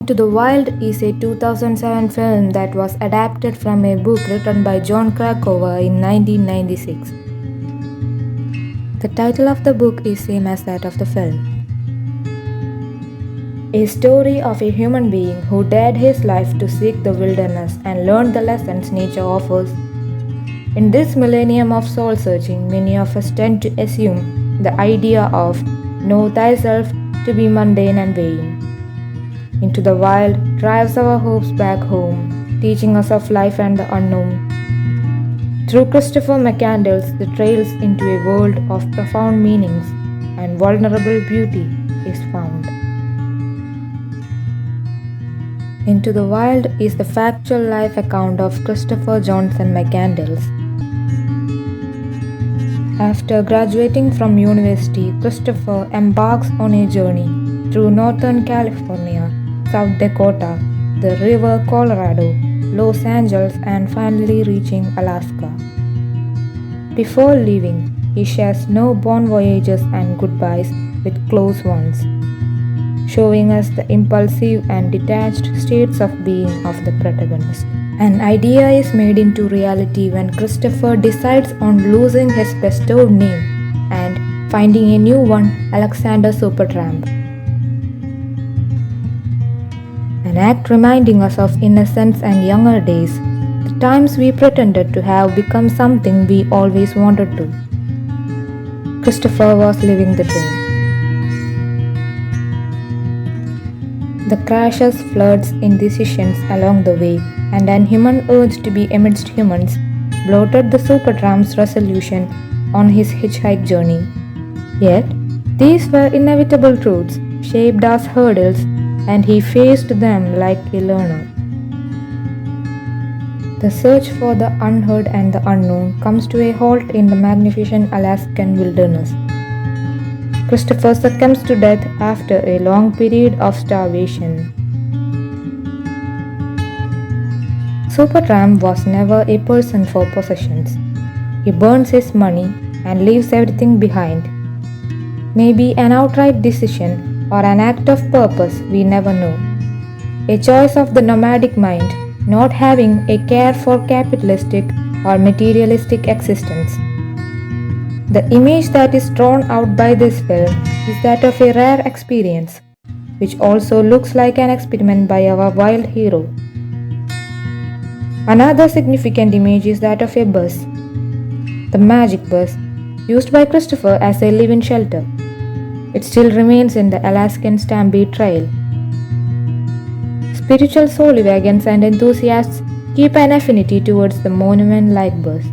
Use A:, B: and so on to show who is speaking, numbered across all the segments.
A: Into the Wild is a 2007 film that was adapted from a book written by John Krakauer in 1996. The title of the book is same as that of the film. A story of a human being who dared his life to seek the wilderness and learn the lessons nature offers. In this millennium of soul searching, many of us tend to assume the idea of know thyself to be mundane and vain. Into the Wild drives our hopes back home, teaching us of life and the unknown. Through Christopher McCandless, the trails into a world of profound meanings and vulnerable beauty is found. Into the Wild is the factual life account of Christopher Johnson McCandless. After graduating from university, Christopher embarks on a journey through Northern California, South Dakota, the River Colorado, Los Angeles, and finally reaching Alaska. Before leaving, he shares no bon voyages and goodbyes with close ones, showing us the impulsive and detached states of being of the protagonist. An idea is made into reality when Christopher decides on losing his bestowed name and finding a new one, Alexander Supertramp. An act reminding us of innocence and younger days, the times we pretended to have become something we always wanted to. Christopher was living the dream. The crashes, floods, indecisions along the way, and an human urge to be amidst humans bloated the Supertramp's resolution on his hitchhike journey. Yet, these were inevitable truths, shaped as hurdles, and he faced them like a learner. The search for the unheard and the unknown comes to a halt in the magnificent Alaskan wilderness. Christopher succumbs to death after a long period of starvation. Supertramp was never a person for possessions. He burns his money and leaves everything behind. Maybe an outright decision or an act of purpose, we never know. A choice of the nomadic mind, not having a care for capitalistic or materialistic existence. The image that is drawn out by this film is that of a rare experience, which also looks like an experiment by our wild hero. Another significant image is that of a bus, the magic bus, used by Christopher as a live-in shelter. It still remains in the Alaskan Stampede Trail. Spiritual soul wagons and enthusiasts keep an affinity towards the monument-like bus.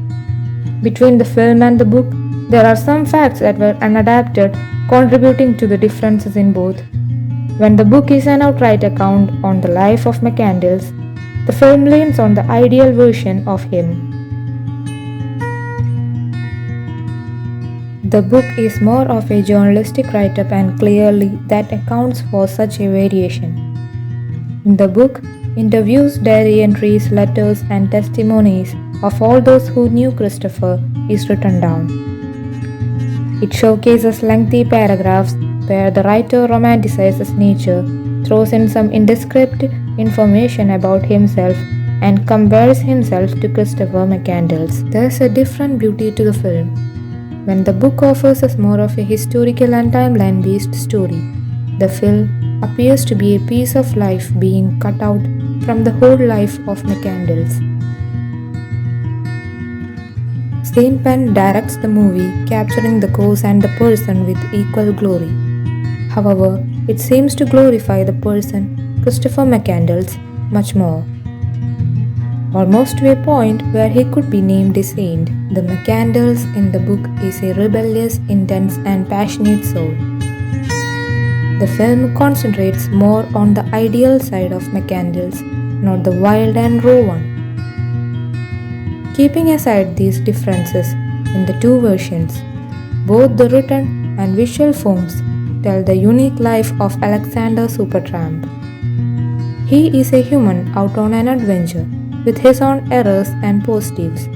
A: Between the film and the book, there are some facts that were unadapted, contributing to the differences in both. When the book is an outright account on the life of McCandless, the film leans on the ideal version of him. The book is more of a journalistic write-up and clearly that accounts for such a variation. In the book, interviews, diary entries, letters, and testimonies of all those who knew Christopher is written down. It showcases lengthy paragraphs where the writer romanticizes nature, throws in some indescript information about himself, and compares himself to Christopher McCandless. There's a different beauty to the film. When the book offers us more of a historical and timeline-based story, the film appears to be a piece of life being cut out from the whole life of McCandless. Sean Penn directs the movie, capturing the cause and the person with equal glory. However, it seems to glorify the person, Christopher McCandless, much more. Almost to a point where he could be named a saint, the McCandless in the book is a rebellious, intense, and passionate soul. The film concentrates more on the ideal side of McCandless, not the wild and raw one. Keeping aside these differences in the two versions, both the written and visual forms tell the unique life of Alexander Supertramp. He is a human out on an adventure, with his own errors and positives.